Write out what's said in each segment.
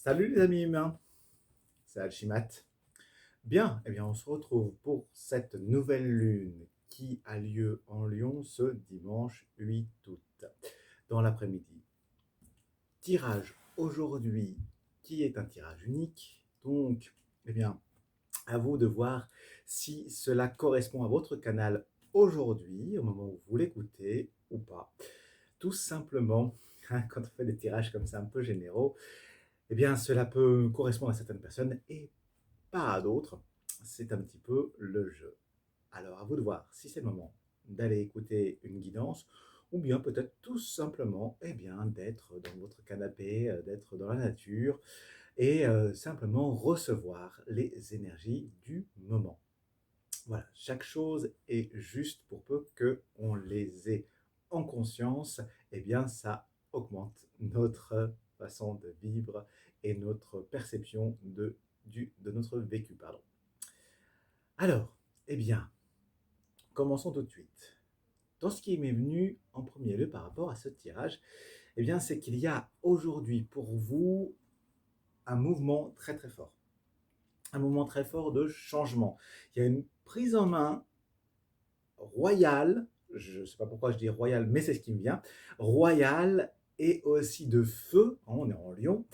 Salut les amis humains, c'est Alchimat. Bien, on se retrouve pour cette nouvelle lune qui a lieu en Lion ce dimanche 8 août, dans l'après-midi. Tirage aujourd'hui qui est un tirage unique, donc à vous de voir si cela correspond à votre canal aujourd'hui, au moment où vous l'écoutez ou pas. Tout simplement, quand on fait des tirages comme ça un peu généraux, cela peut correspondre à certaines personnes et pas à d'autres. C'est un petit peu le jeu. Alors à vous de voir si c'est le moment d'aller écouter une guidance ou bien peut-être tout simplement d'être dans votre canapé, d'être dans la nature et simplement recevoir les énergies du moment. Voilà, chaque chose est juste pour peu qu'on les ait en conscience, ça augmente notre façon de vivre et notre perception de notre vécu. Pardon. Alors, eh bien, commençons tout de suite. Dans ce qui m'est venu en premier lieu par rapport à ce tirage, c'est qu'il y a aujourd'hui pour vous un mouvement très très fort. Un mouvement très fort de changement. Il y a une prise en main royale, je ne sais pas pourquoi je dis royale, mais c'est ce qui me vient, royale et aussi de feu, on est en Lion,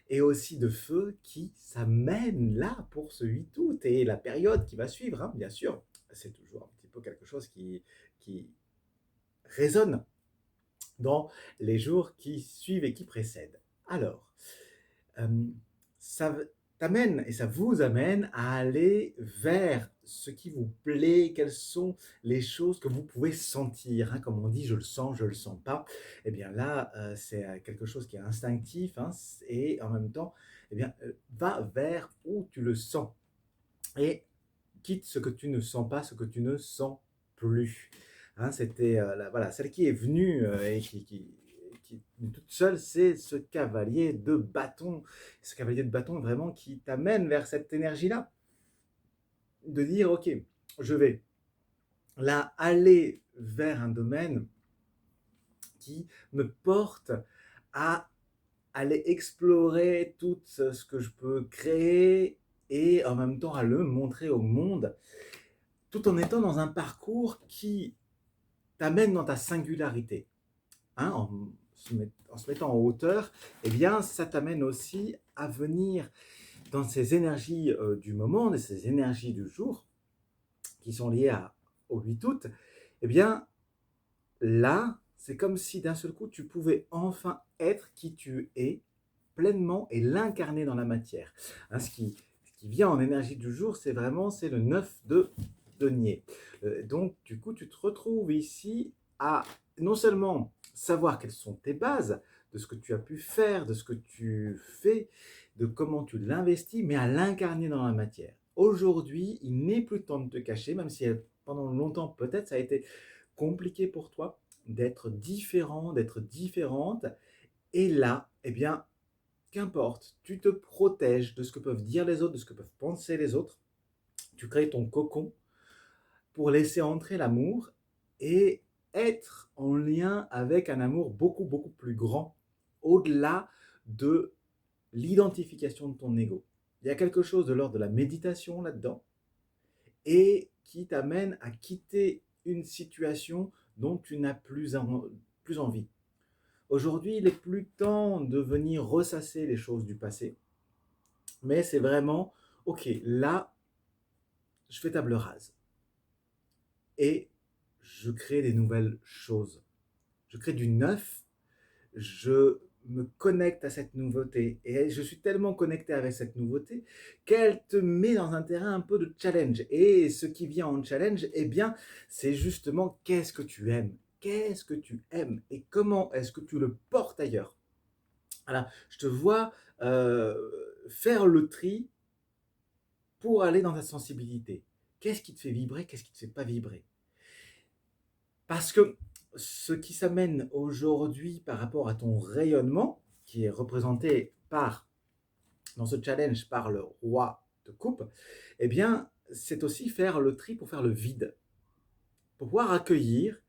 et aussi de feu qui s'amène là pour ce 8 août et la période qui va suivre, bien sûr. C'est toujours un petit peu quelque chose qui résonne dans les jours qui suivent et qui précèdent. Alors, euh, ça t'amène et ça vous amène à aller vers ce qui vous plaît, quelles sont les choses que vous pouvez sentir. Comme on dit, je le sens pas. Eh bien là, c'est quelque chose qui est instinctif et en même temps, va vers où tu le sens et quitte ce que tu ne sens pas, ce que tu ne sens plus. C'était voilà, celle qui est venue et qui toute seule, c'est ce cavalier de bâton. Ce cavalier de bâton vraiment qui t'amène vers cette énergie-là. De dire, ok, je vais là aller vers un domaine qui me porte à aller explorer tout ce que je peux créer et en même temps à le montrer au monde, tout en étant dans un parcours qui t'amène dans ta singularité. En se mettant en hauteur, ça t'amène aussi à venir dans ces énergies du moment, de ces énergies du jour, qui sont liées au 8 août. Eh bien, là, c'est comme si d'un seul coup, tu pouvais enfin être qui tu es pleinement et l'incarner dans la matière. Ce qui vient en énergie du jour, c'est le 9 de denier. Donc, du coup, tu te retrouves ici à non seulement savoir quelles sont tes bases, de ce que tu as pu faire, de ce que tu fais, de comment tu l'investis, mais à l'incarner dans la matière. Aujourd'hui, il n'est plus temps de te cacher, même si pendant longtemps, peut-être, ça a été compliqué pour toi d'être différent, d'être différente. Et là, qu'importe, tu te protèges de ce que peuvent dire les autres, de ce que peuvent penser les autres. Tu crées ton cocon pour laisser entrer l'amour et être en lien avec un amour beaucoup, beaucoup plus grand, au-delà de l'identification de ton ego. Il y a quelque chose de l'ordre de la méditation là-dedans et qui t'amène à quitter une situation dont tu n'as plus envie. Aujourd'hui, il n'est plus temps de venir ressasser les choses du passé, mais c'est vraiment, ok, là, je fais table rase et je crée des nouvelles choses. Je crée du neuf, je me connecte à cette nouveauté et je suis tellement connecté avec cette nouveauté qu'elle te met dans un terrain un peu de challenge. Et ce qui vient en challenge, c'est justement qu'est-ce que tu aimes, qu'est-ce que tu aimes et comment est-ce que tu le portes ailleurs. Voilà, je te vois faire le tri pour aller dans ta sensibilité. Qu'est-ce qui te fait vibrer, qu'est-ce qui ne te fait pas vibrer? Parce que ce qui s'amène aujourd'hui par rapport à ton rayonnement, qui est représenté dans ce challenge par le roi de coupe, c'est aussi faire le tri pour faire le vide, pour pouvoir accueillir,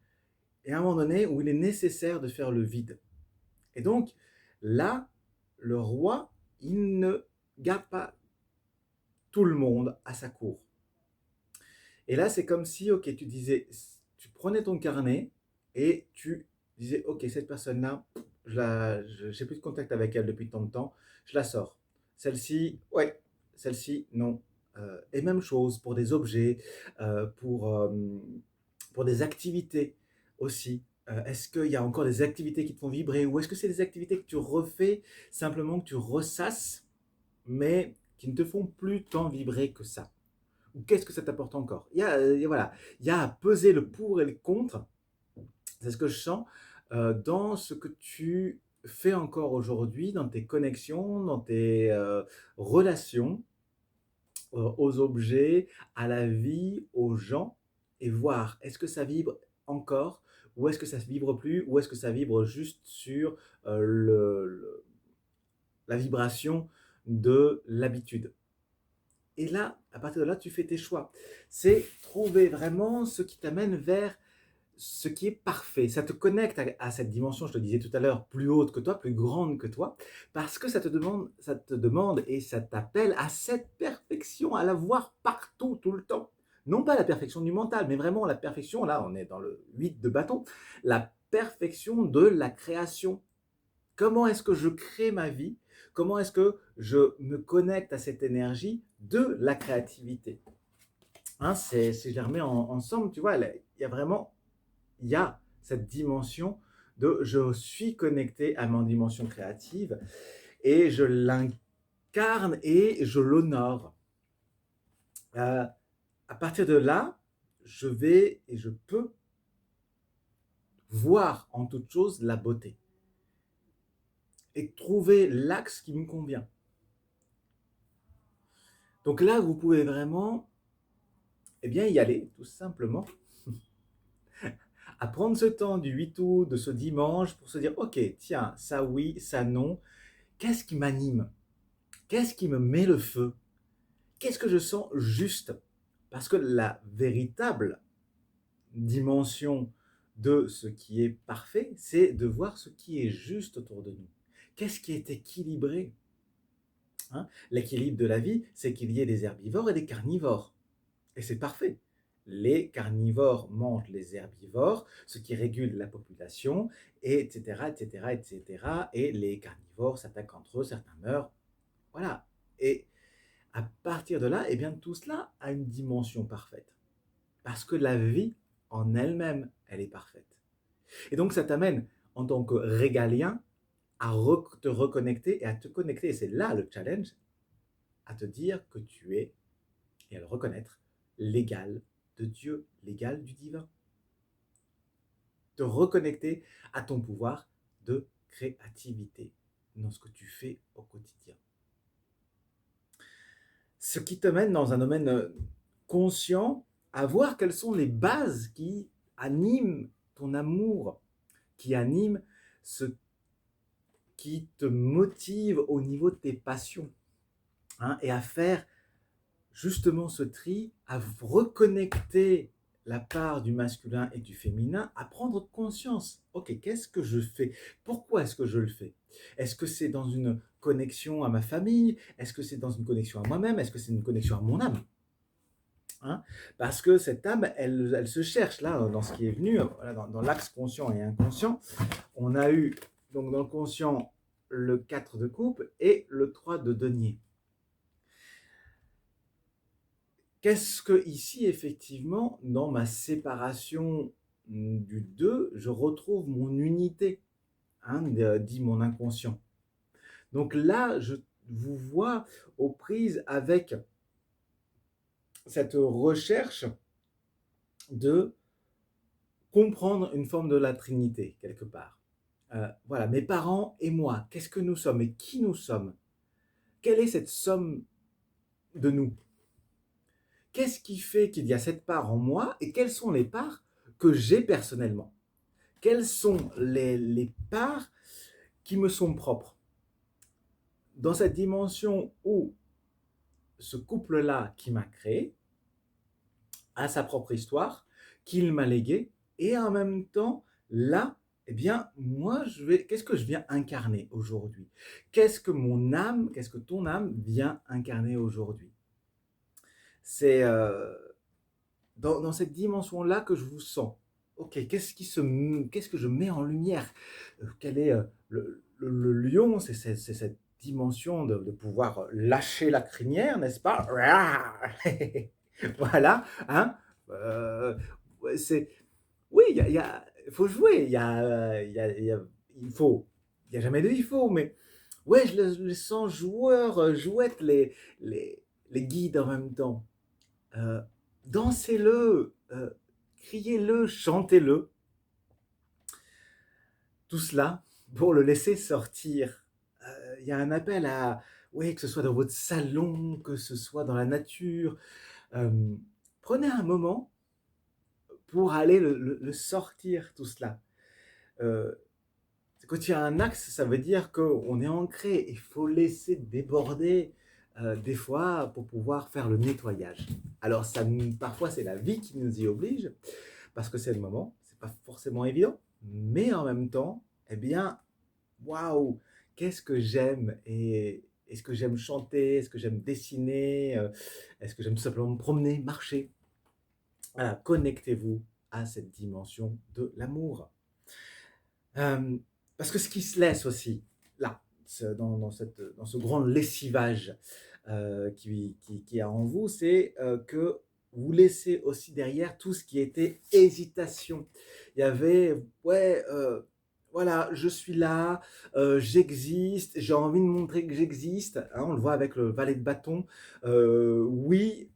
et à un moment donné où il est nécessaire de faire le vide. Et donc, là, le roi, il ne garde pas tout le monde à sa cour. Et là, c'est comme si, ok, tu disais, tu prenais ton carnet et tu disais, ok, cette personne-là, j'ai plus de contact avec elle depuis tant de temps, je la sors. Celle-ci, ouais, celle-ci, non. Et même chose pour des objets, euh, pour, euh, pour des activités aussi. Est-ce qu'il y a encore des activités qui te font vibrer ou est-ce que c'est des activités que tu refais simplement, que tu ressasses, mais qui ne te font plus tant vibrer que ça? Ou qu'est-ce que ça t'apporte encore? Voilà, il y a à peser le pour et le contre, c'est ce que je sens, dans ce que tu fais encore aujourd'hui, dans tes connexions, dans tes relations aux objets, à la vie, aux gens, et voir est-ce que ça vibre encore, ou est-ce que ça ne vibre plus, ou est-ce que ça vibre juste sur la vibration de l'habitude. Et là, à partir de là, tu fais tes choix. C'est trouver vraiment ce qui t'amène vers ce qui est parfait. Ça te connecte à cette dimension, je te disais tout à l'heure, plus haute que toi, plus grande que toi, parce que ça te demande et ça t'appelle à cette perfection, à la voir partout, tout le temps. Non pas la perfection du mental, mais vraiment la perfection, là on est dans le 8 de bâton, la perfection de la création. Comment est-ce que je crée ma vie? Comment est-ce que je me connecte à cette énergie de la créativité? Hein, si je les remets ensemble, tu vois, il y a vraiment il y a cette dimension de je suis connecté à mon dimension créative et je l'incarne et je l'honore. Euh, à partir de là, je vais et je peux voir en toute chose la beauté et trouver l'axe qui me convient. Donc là, vous pouvez vraiment eh bien, y aller, tout simplement, à prendre ce temps du 8 août, de ce dimanche, pour se dire, ok, tiens, ça oui, ça non, qu'est-ce qui m'anime? Qu'est-ce qui me met le feu? Qu'est-ce que je sens juste? Parce que la véritable dimension de ce qui est parfait, c'est de voir ce qui est juste autour de nous. Qu'est-ce qui est équilibré? Hein? L'équilibre de la vie, c'est qu'il y ait des herbivores et des carnivores. Et c'est parfait. Les carnivores mangent les herbivores, ce qui régule la population, et etc., etc., etc. Et les carnivores s'attaquent entre eux, certains meurent. Voilà. Et à partir de là, eh bien, tout cela a une dimension parfaite. Parce que la vie, en elle-même, elle est parfaite. Et donc, ça t'amène, en tant que régalien, à te reconnecter et à te connecter. Et c'est là le challenge, à te dire que tu es, et à le reconnaître, l'égal de Dieu, l'égal du divin. Te reconnecter à ton pouvoir de créativité dans ce que tu fais au quotidien. Ce qui te mène dans un domaine conscient à voir quelles sont les bases qui animent ton amour, qui animent ce qui te motive au niveau de tes passions, hein, et à faire justement ce tri, à reconnecter la part du masculin et du féminin, à prendre conscience. Ok, qu'est-ce que je fais? Pourquoi est-ce que je le fais? Est-ce que c'est dans une connexion à ma famille? Est-ce que c'est dans une connexion à moi-même? Est-ce que c'est une connexion à mon âme? Hein, parce que cette âme, elle se cherche là, dans ce qui est venu, voilà, dans l'axe conscient et inconscient. On a eu, donc dans le conscient, le 4 de coupe et le 3 de denier. Qu'est-ce que ici, effectivement, dans ma séparation du 2, je retrouve mon unité, hein, dit mon inconscient. Donc là, je vous vois aux prises avec cette recherche de comprendre une forme de la Trinité, quelque part. Voilà, mes parents et moi, qu'est-ce que nous sommes et qui nous sommes? Quelle est cette somme de nous? Qu'est-ce qui fait qu'il y a cette part en moi et quelles sont les parts que j'ai personnellement? Quelles sont les parts qui me sont propres? Dans cette dimension où ce couple-là qui m'a créé a sa propre histoire, qu'il m'a léguée, et en même temps, là, eh bien, moi, qu'est-ce que je viens incarner aujourd'hui? Qu'est-ce que ton âme vient incarner aujourd'hui? C'est dans cette dimension-là que je vous sens. Ok, qu'est-ce que je mets en lumière? Quel est le lion? C'est cette dimension de pouvoir lâcher la crinière, n'est-ce pas? Voilà, hein? Ouais, oui, il faut jouer. Il y a jamais de il faut, mais ouais, je le sens joueur, jouette les, les guides en même temps. Euh, Dansez-le, criez-le, chantez-le, tout cela pour le laisser sortir. Il y a un appel à, oui, que ce soit dans votre salon, que ce soit dans la nature. Euh, Prenez un moment pour aller le sortir, tout cela. Euh, Quand il y a un axe, ça veut dire qu'on est ancré. Il faut laisser déborder des fois pour pouvoir faire le nettoyage. Alors, parfois, c'est la vie qui nous y oblige parce que c'est le moment. C'est pas forcément évident, mais en même temps, eh bien, waouh, qu'est-ce que j'aime et est-ce que j'aime chanter, est-ce que j'aime dessiner, est-ce que j'aime tout simplement me promener, marcher. Voilà, connectez-vous à cette dimension de l'amour. Euh, Parce que ce qui se laisse aussi, là, dans ce grand lessivage qui a en vous, c'est que vous laissez aussi derrière tout ce qui était hésitation. Il y avait, ouais, voilà, je suis là, j'existe, j'ai envie de montrer que j'existe. Hein, on le voit avec le valet de bâton. Oui,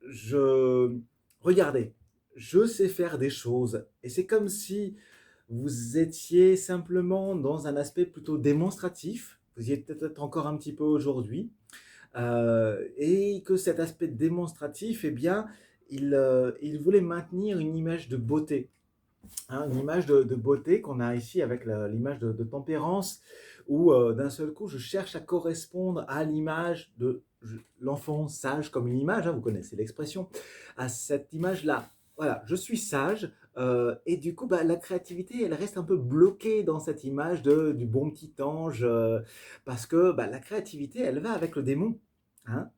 je... Regardez, je sais faire des choses. Et c'est comme si vous étiez simplement dans un aspect plutôt démonstratif, vous y êtes peut-être encore un petit peu aujourd'hui, et que cet aspect démonstratif, eh bien, il voulait maintenir une image de beauté, hein, une image de beauté qu'on a ici avec l'image de tempérance, où d'un seul coup, je cherche à correspondre à l'image de l'enfant sage comme une image, hein, vous connaissez l'expression, à cette image-là. Voilà, je suis sage, et du coup, bah, la créativité, elle reste un peu bloquée dans cette image du bon petit ange, parce que bah, la créativité, elle va avec le démon. Hein,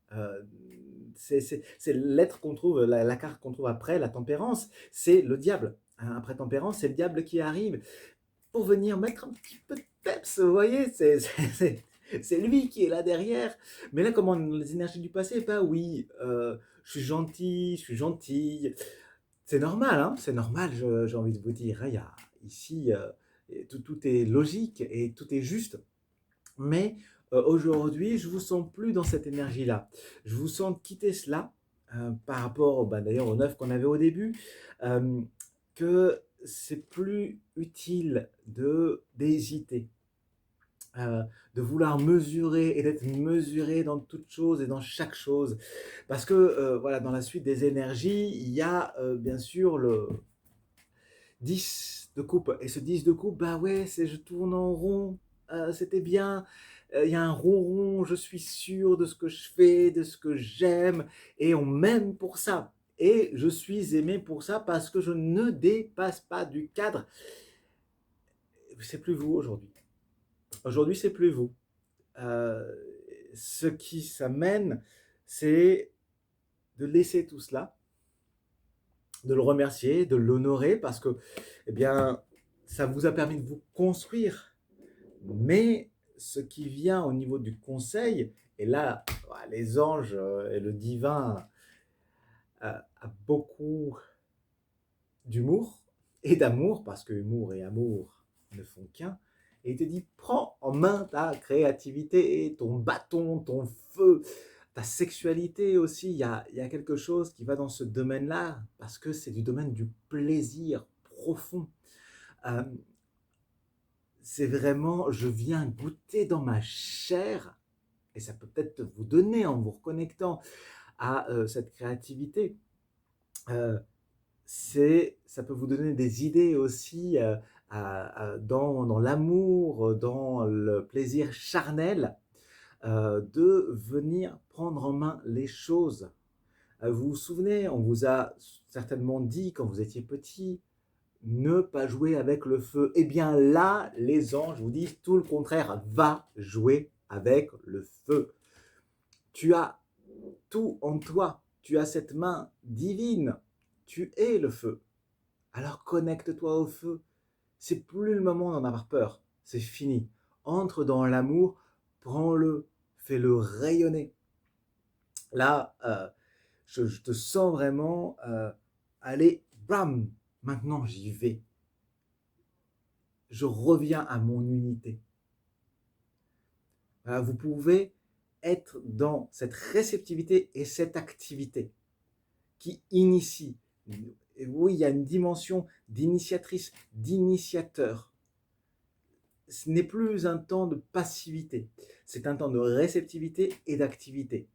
c'est l'être qu'on trouve, la carte qu'on trouve après, la tempérance, c'est le diable. Hein, après tempérance, c'est le diable qui arrive pour venir mettre un petit peu de peps, vous voyez, c'est lui qui est là derrière. Mais là, comment les énergies du passé, bah oui, je suis gentil, je suis gentille. C'est normal, hein, c'est normal, j'ai envie de vous dire. Hein, il y a ici, tout est logique et tout est juste. Mais aujourd'hui, je vous sens plus dans cette énergie-là. Je vous sens quitter cela par rapport, bah, d'ailleurs, au neuf qu'on avait au début, euh, que c'est plus utile d'hésiter, euh, de vouloir mesurer et d'être mesuré dans toute chose et dans chaque chose. Parce que voilà, dans la suite des énergies, il y a bien sûr le 10 de coupe. Et ce 10 de coupe, bah ouais, c'est je tourne en rond, c'était bien. Il y a un ronron, je suis sûr de ce que je fais, de ce que j'aime, et on m'aime pour ça. Et je suis aimé pour ça parce que je ne dépasse pas du cadre. C'est plus vous aujourd'hui. Aujourd'hui, c'est plus vous. Euh, Ce qui s'amène, c'est de laisser tout cela, de le remercier, de l'honorer parce que, eh bien, ça vous a permis de vous construire. Mais ce qui vient au niveau du conseil, et là, les anges et le divin a beaucoup d'humour et d'amour, parce que humour et amour ne font qu'un, et il te dit, prends en main ta créativité, ton bâton, ton feu, ta sexualité aussi. Il y a quelque chose qui va dans ce domaine-là, parce que c'est du domaine du plaisir profond. Euh, c'est vraiment, je viens goûter dans ma chair, et ça peut peut-être vous donner en vous reconnectant à cette créativité. Euh, Ça peut vous donner des idées aussi dans l'amour, dans le plaisir charnel, de venir prendre en main les choses. Vous vous souvenez, on vous a certainement dit quand vous étiez petit, ne pas jouer avec le feu. Eh bien là, les anges vous disent tout le contraire, va jouer avec le feu. Tu as tout en toi, tu as cette main divine, tu es le feu. Alors connecte-toi au feu. C'est plus le moment d'en avoir peur, c'est fini. Entre dans l'amour, prends-le, fais-le rayonner. Là, je te sens vraiment aller, bam, maintenant j'y vais. Je reviens à mon unité. Vous pouvez être dans cette réceptivité et cette activité qui initie. Et oui, il y a une dimension d'initiatrice, d'initiateur. Ce n'est plus un temps de passivité, c'est un temps de réceptivité et d'activité.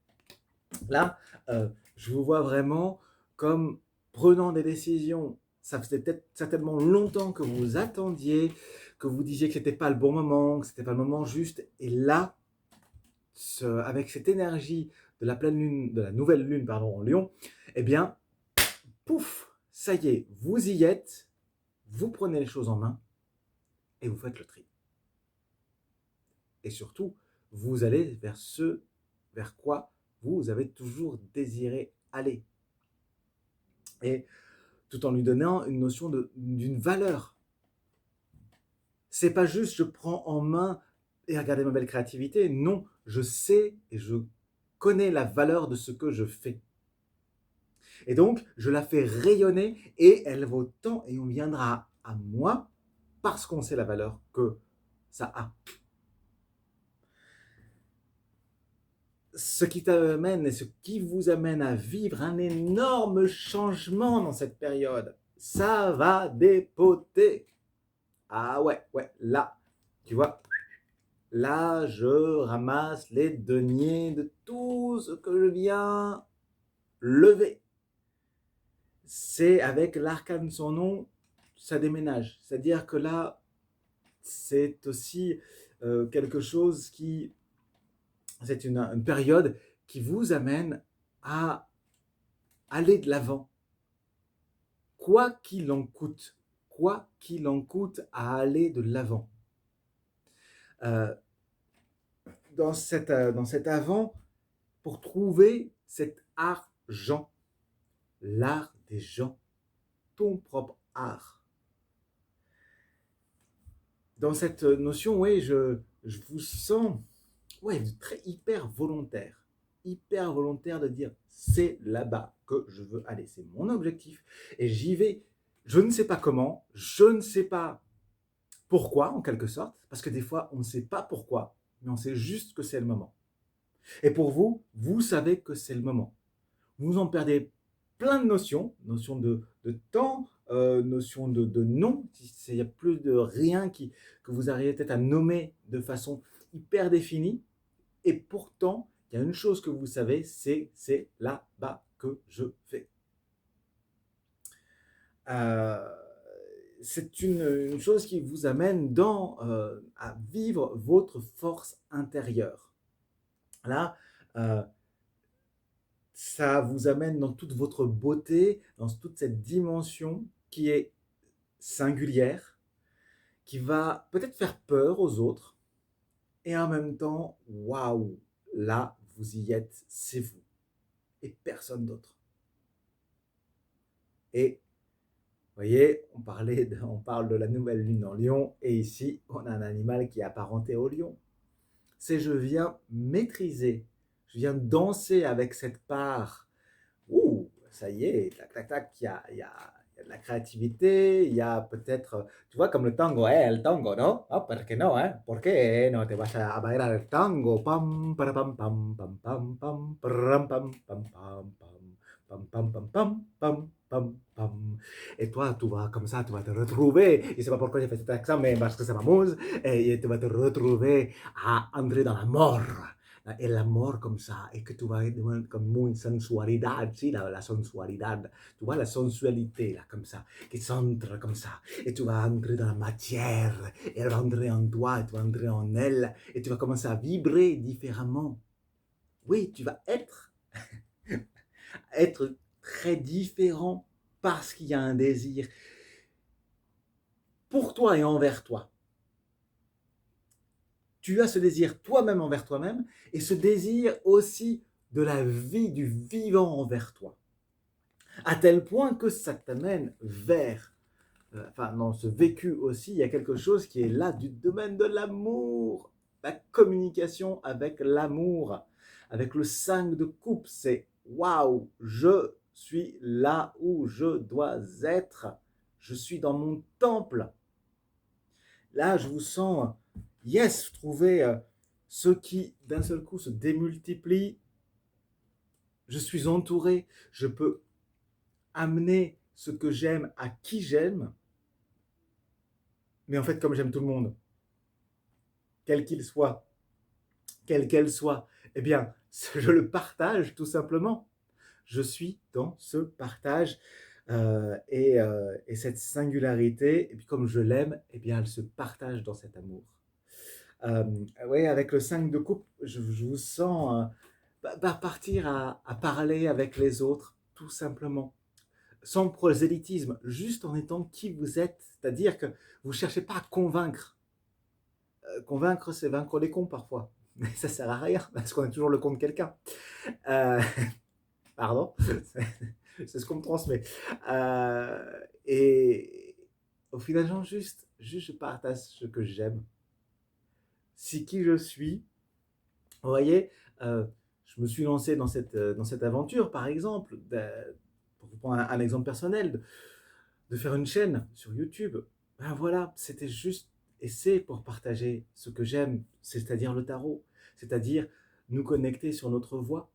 Là, je vous vois vraiment comme prenant des décisions. Ça faisait peut-être certainement longtemps que vous attendiez, que vous disiez que ce n'était pas le bon moment, que ce n'était pas le moment juste. Et là, avec cette énergie de la pleine lune, de la nouvelle lune, pardon, en Lion, eh bien, pouf, ça y est, vous y êtes, vous prenez les choses en main et vous faites le tri. Et surtout, vous allez vers ce vers quoi vous avez toujours désiré aller. Et tout en lui donnant une notion d'une valeur. C'est pas juste je prends en main et regardez ma belle créativité. Non, je sais et je connais la valeur de ce que je fais. Et donc, je la fais rayonner et elle vaut tant et on viendra à moi parce qu'on sait la valeur que ça a. Ce qui t'amène et ce qui vous amène à vivre un énorme changement dans cette période, ça va dépoter. Ah ouais, là, tu vois, là, je ramasse les deniers de tout ce que je viens lever. C'est avec l'arcane de son nom, ça déménage. C'est-à-dire que là, c'est aussi quelque chose qui, c'est une période qui vous amène à aller de l'avant. Quoi qu'il en coûte à aller de l'avant. Dans cet avant, pour trouver cet argent, l'art des gens, ton propre art. Dans cette notion, oui, je vous sens très hyper volontaire de dire c'est là-bas que je veux aller, c'est mon objectif et j'y vais. Je ne sais pas comment, je ne sais pas pourquoi en quelque sorte, parce que des fois on ne sait pas pourquoi, mais on sait juste que c'est le moment. Et pour vous, vous savez que c'est le moment. Vous en perdez plein de notions, notion de temps, notion de nom, il n'y a plus de rien que vous arrivez peut-être à nommer de façon hyper définie. Et pourtant, il y a une chose que vous savez, c'est là-bas que je vais. C'est une chose qui vous amène à vivre votre force intérieure. Là, ça vous amène dans toute votre beauté, dans toute cette dimension qui est singulière, qui va peut-être faire peur aux autres, et en même temps, waouh, là, vous y êtes, c'est vous, et personne d'autre. Et vous voyez, on parle de la nouvelle lune en Lion, et ici, on a un animal qui est apparenté au lion. C'est je viens maîtriser, je viens danser avec cette part. Ouh, ça y est, tac, tac, tac, il y a de la créativité, il y a peut-être, tu vois, comme le tango, el tango, ¿no? Ah, ¿por qué no, eh? ¿Por qué no te vas a bailar el tango? Pam, para, pam, pam, pam, pam, pam, pam, pam, pam, pam, pam, pam, pam, pam, pam, pam, pam. Et toi, tu vas comme ça, tu vas te retrouver, je ne sais pas pourquoi j'ai fait cet accent, mais parce que ça m'amuse, et tu vas te retrouver à entrer dans la mort. El amor comme ça, et que tu vas être comme une sensualité, si, la sensualité, tu vois, la sensualité, là, comme ça, qui s'entre comme ça, et tu vas entrer dans la matière, et elle va entrer en toi, et tu vas entrer en elle, et tu vas commencer à vibrer différemment. Oui, tu vas être très différent parce qu'il y a un désir. pour toi et envers toi. Tu as ce désir toi-même envers toi-même et ce désir aussi de la vie, du vivant envers toi. À tel point que ça t'amène vers, enfin dans ce vécu aussi, il y a quelque chose qui est là du domaine de l'amour, la communication avec l'amour, avec le 5 de coupe, c'est waouh, je suis là où je dois être, je suis dans mon temple. Là, je vous sens, yes, trouver ce qui d'un seul coup se démultiplie. Je suis entouré, je peux amener ce que j'aime à qui j'aime, mais en fait, comme j'aime tout le monde, quel qu'il soit, quelle qu'elle soit, eh bien, je le partage tout simplement. Je suis dans ce partage et cette singularité, et puis comme je l'aime, eh bien, elle se partage dans cet amour. Euh, oui, avec le 5 de coupe, je vous sens partir à parler avec les autres, tout simplement, sans prosélytisme, juste en étant qui vous êtes, c'est-à-dire que vous ne cherchez pas à convaincre. Convaincre, c'est vaincre les cons parfois, mais ça sert à rien, parce qu'on est toujours le con de quelqu'un. Euh, pardon, c'est ce qu'on me transmet. Et au final, juste je partage ce que j'aime. Si qui je suis, vous voyez, je me suis lancé dans cette aventure, par exemple, pour vous prendre un exemple personnel, de faire une chaîne sur YouTube. Ben voilà, c'était juste, et c'est pour partager ce que j'aime, c'est-à-dire le tarot, c'est-à-dire nous connecter sur notre voie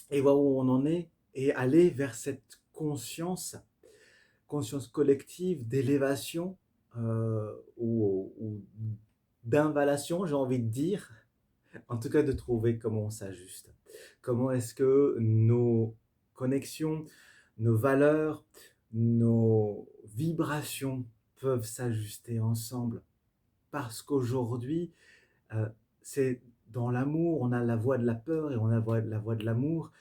et voir où on en est et aller vers cette conscience collective d'élévation ou d'invalation, j'ai envie de dire, en tout cas de trouver comment on s'ajuste. Comment est-ce que nos connexions, nos valeurs, nos vibrations peuvent s'ajuster ensemble. Parce qu'aujourd'hui, euh, c'est dans l'amour, on a la voix de la peur et on a la voix de l'amour.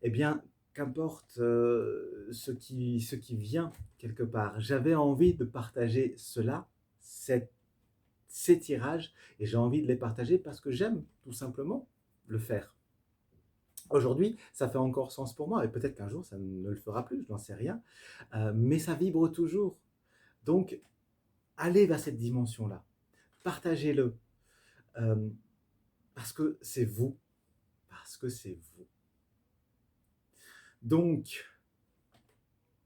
Eh bien, qu'importe ce qui vient quelque part. J'avais envie de partager cela, ces tirages, et j'ai envie de les partager parce que j'aime tout simplement le faire. Aujourd'hui, ça fait encore sens pour moi, et peut-être qu'un jour, ça ne le fera plus, je n'en sais rien, mais ça vibre toujours. Donc, allez vers cette dimension-là, partagez-le, euh, parce que c'est vous, parce que c'est vous. Donc,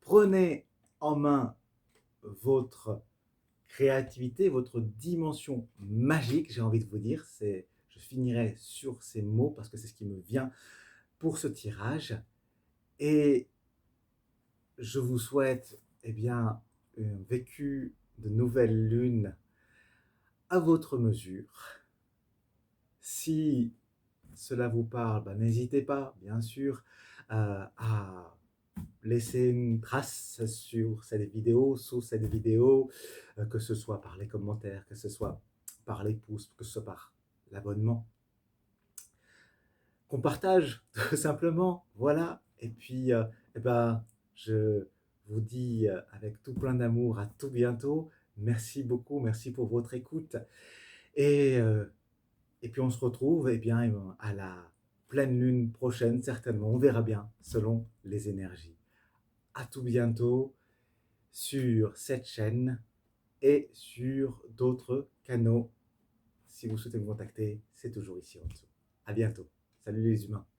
prenez en main votre créativité, votre dimension magique, j'ai envie de vous dire, je finirai sur ces mots parce que c'est ce qui me vient pour ce tirage. Et je vous souhaite eh bien, un vécu de nouvelle lune à votre mesure. Si cela vous parle, ben, n'hésitez pas, bien sûr, à laisser une trace sur cette vidéo, sous cette vidéo, que ce soit par les commentaires, que ce soit par les pouces, que ce soit par l'abonnement. Qu'on partage, tout simplement, voilà. Et puis, eh ben, je vous dis avec tout plein d'amour à tout bientôt. Merci beaucoup, merci pour votre écoute. Et, euh, et puis on se retrouve eh bien, à la pleine lune prochaine, certainement. On verra bien selon les énergies. À tout bientôt sur cette chaîne et sur d'autres canaux. Si vous souhaitez me contacter, c'est toujours ici en dessous. À bientôt. Salut les humains.